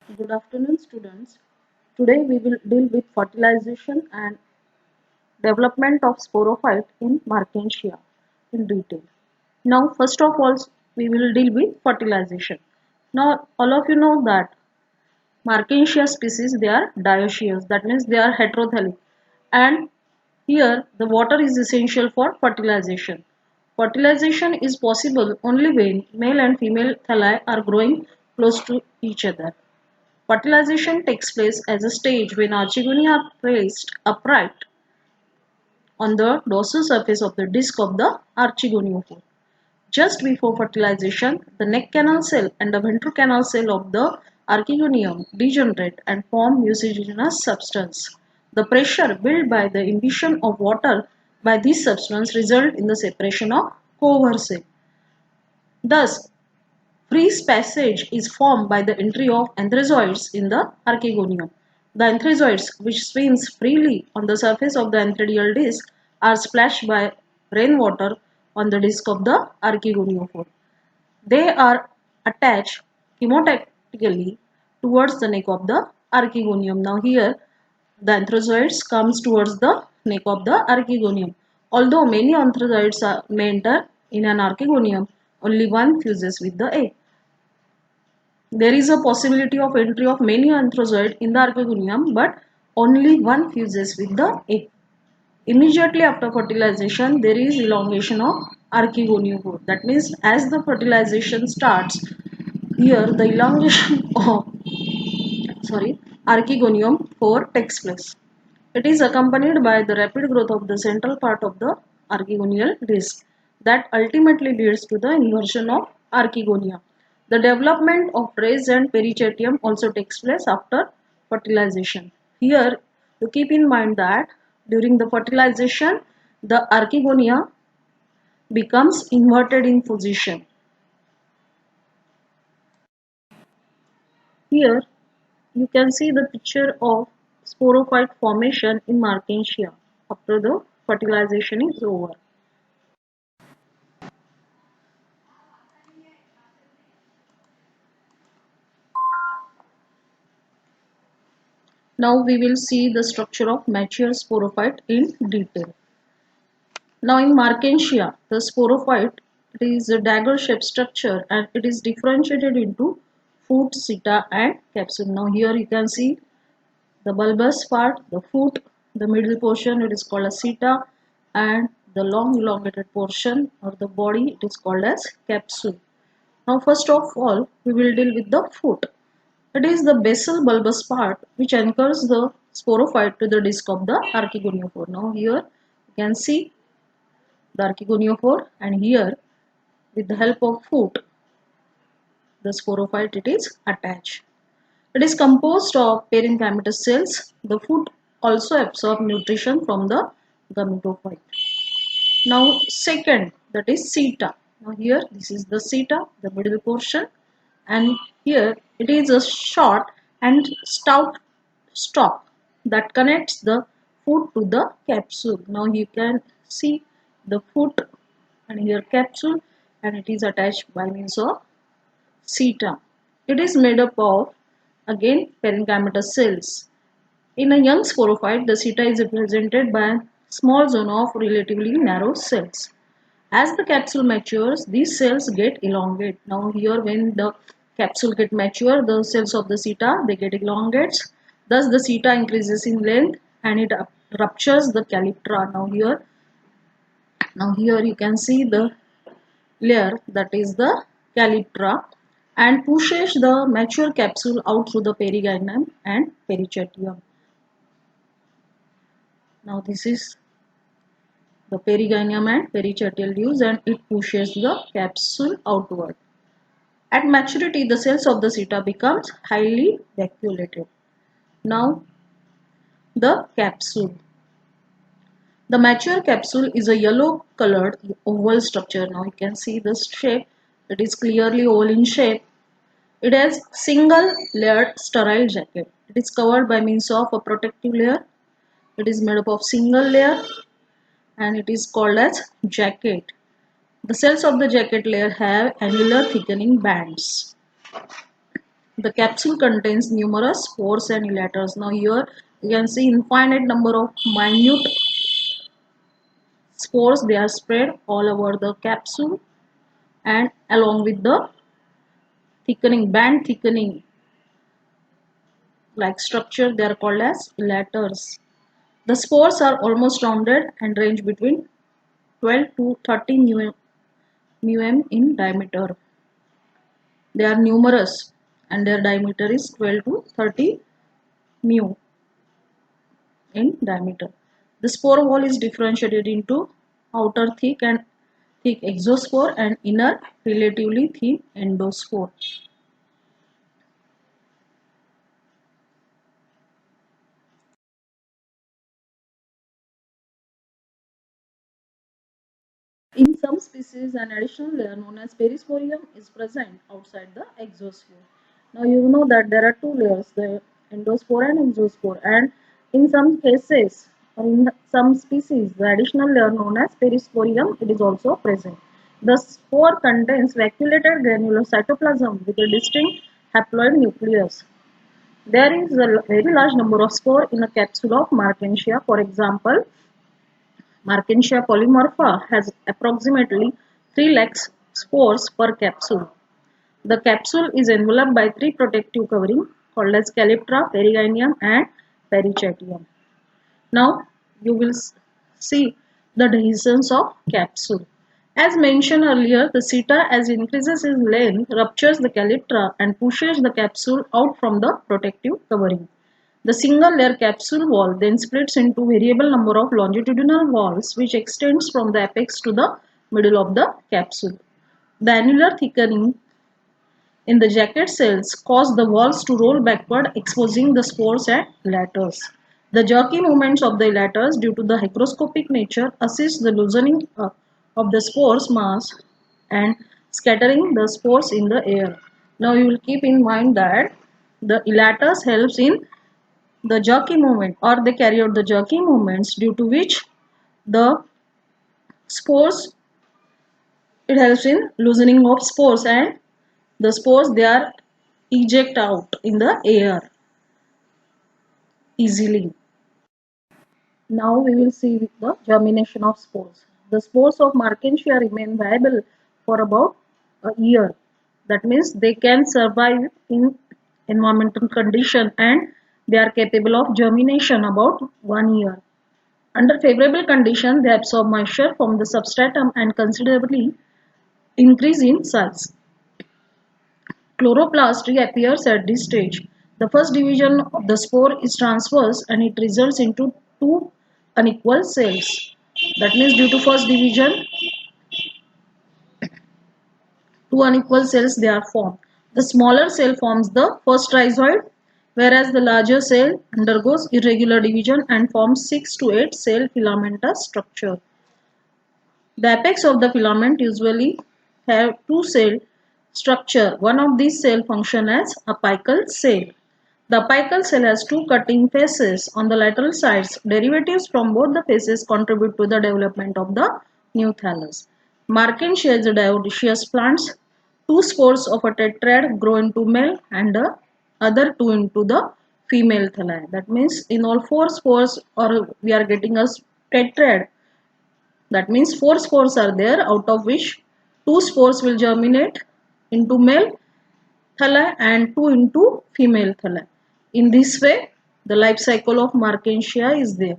Good afternoon, students. Today we will deal with fertilization and development of sporophyte in Markensia in detail. Now, first of all, we will deal with fertilization. Now, all of you know that Markensia species they are dioecious, that means they are heterothelic, and here the water is essential for fertilization. Fertilization is possible only when male and female thalli are growing close to each other. Fertilization takes place as a stage when archegonia are placed upright on the dorsal surface of the disc of the archegoniophore. Just before fertilization, the neck canal cell and the ventral canal cell of the archegonium degenerate and form mucigenous substance. The pressure built by the imbibition of water by this substance result in the separation of cover Thus, free passage is formed by the entry of anthrazoids in the archegonium. The anthrazoids, which swims freely on the surface of the antheridial disc, are splashed by rainwater on the disc of the archegoniophore. They are attached chemotactically towards the neck of the archegonium. Now here, the anthrazoids comes towards the neck of the archegonium. Although many anthrazoids may enter in an archegonium, only one fuses with the egg. There is a possibility of entry of many anthrazoids in the archegonium, but only one fuses with the egg. Immediately after fertilization, there is elongation of archegoniophore. That means as the fertilization starts, here the elongation of archegonium 4 takes place. It is accompanied by the rapid growth of the central part of the archegonial disc that ultimately leads to the inversion of archegonia. The development of rays and perichetium also takes place after fertilization. Here, to keep in mind that during the fertilization, the archegonia becomes inverted in position. Here, you can see the picture of sporophyte formation in Markensia after the fertilization is over. Now we will see the structure of mature sporophyte in detail. Now in Markensia, the sporophyte it is a dagger-shaped structure and it is differentiated into foot, seta and capsule. Now here you can see the bulbous part, the foot, the middle portion it is called as seta and the long elongated portion or the body it is called as capsule. Now first of all we will deal with the foot. It is the basal bulbous part which anchors the sporophyte to the disc of the archegoniophore. Now here you can see the archegoniophore and here with the help of foot the sporophyte it is attached. It is composed of parenchymatous cells. The foot also absorbs nutrition from the gametophyte. Now second that is seta. Now here this is the seta, the middle portion and here it is a short and stout stalk that connects the foot to the capsule. Now you can see the foot and here capsule and it is attached by means of seta. It is made up of again parenchymatous cells. In a young sporophyte, the seta is represented by a small zone of relatively narrow cells. As the capsule matures, these cells get elongate. Now here when the capsule get mature, the cells of the seta they get elongates. Thus the seta increases in length and it ruptures the calyptra. Now here you can see the layer that is the calyptra and pushes the mature capsule out through the perigynum and perichetium. Now this is the perigynum and perichetial leaves and it pushes the capsule outward. At maturity, the cells of the seta becomes highly vacuolated. Now the capsule. The mature capsule is a yellow colored oval structure. Now you can see this shape. It is clearly oval in shape. It has single layered sterile jacket. It is covered by means of a protective layer. It is made up of single layer and it is called as jacket. The cells of the jacket layer have annular thickening bands. The capsule contains numerous spores and elaters. Now here you can see infinite number of minute spores. They are spread all over the capsule, and along with the thickening, band thickening like structure, they are called as elaters. The spores are almost rounded and range between 12 to 30 μm in diameter. They are numerous and their diameter is 12 to 30 mu in diameter. The spore wall is differentiated into outer thick and thick exospore and inner relatively thin endospore. In some species, an additional layer known as perisporium is present outside the exospore. Now you know that there are two layers, the endospore and exospore, and in some cases, or in some species, the additional layer known as perisporium, it is also present. The spore contains vacuolated granular cytoplasm with a distinct haploid nucleus. There is a very large number of spores in a capsule of Markensia. For example, Markensia polymorpha has approximately 3 lakh spores per capsule. The capsule is enveloped by 3 protective coverings called as calyptra, perigynum and perichaetium. Now you will see the dehiscence of capsule. As mentioned earlier, the seta as increases its length ruptures the calyptra and pushes the capsule out from the protective covering. The single layer capsule wall then splits into variable number of longitudinal walls which extends from the apex to the middle of the capsule. The annular thickening in the jacket cells cause the walls to roll backward, exposing the spores and elaters. The jerky movements of the elaters due to the hygroscopic nature assist the loosening of the spores mass and scattering the spores in the air. Now you will keep in mind that the elaters helps in the jerky movement, or they carry out the jerky movements due to which the spores, it helps in loosening of spores, and the spores they are eject out in the air easily. Now we will see the germination of spores. The spores of Markensia remain viable for about a year. That means they can survive in environmental condition and they are capable of germination about 1 year. Under favorable conditions, they absorb moisture from the substratum and considerably increase in size. Chloroplast reappears at this stage. The first division of the spore is transverse and it results into two unequal cells. That means due to first division, two unequal cells they are formed. The smaller cell forms the first rhizoid, whereas the larger cell undergoes irregular division and forms 6 to 8 cell filamentous structure. The apex of the filament usually have two cell structure. One of these cells function as apical cell. The apical cell has two cutting faces on the lateral sides. Derivatives from both the faces contribute to the development of the new thallus. Markensia is a dioecious plants. Two spores of a tetrad grow into male and the other two into the female thalli. That means in all four spores, or we are getting a tetrad. That means 4 spores are there, out of which 2 spores will germinate into male thalli and 2 into female thalli. In this way, the life cycle of Markensia is there.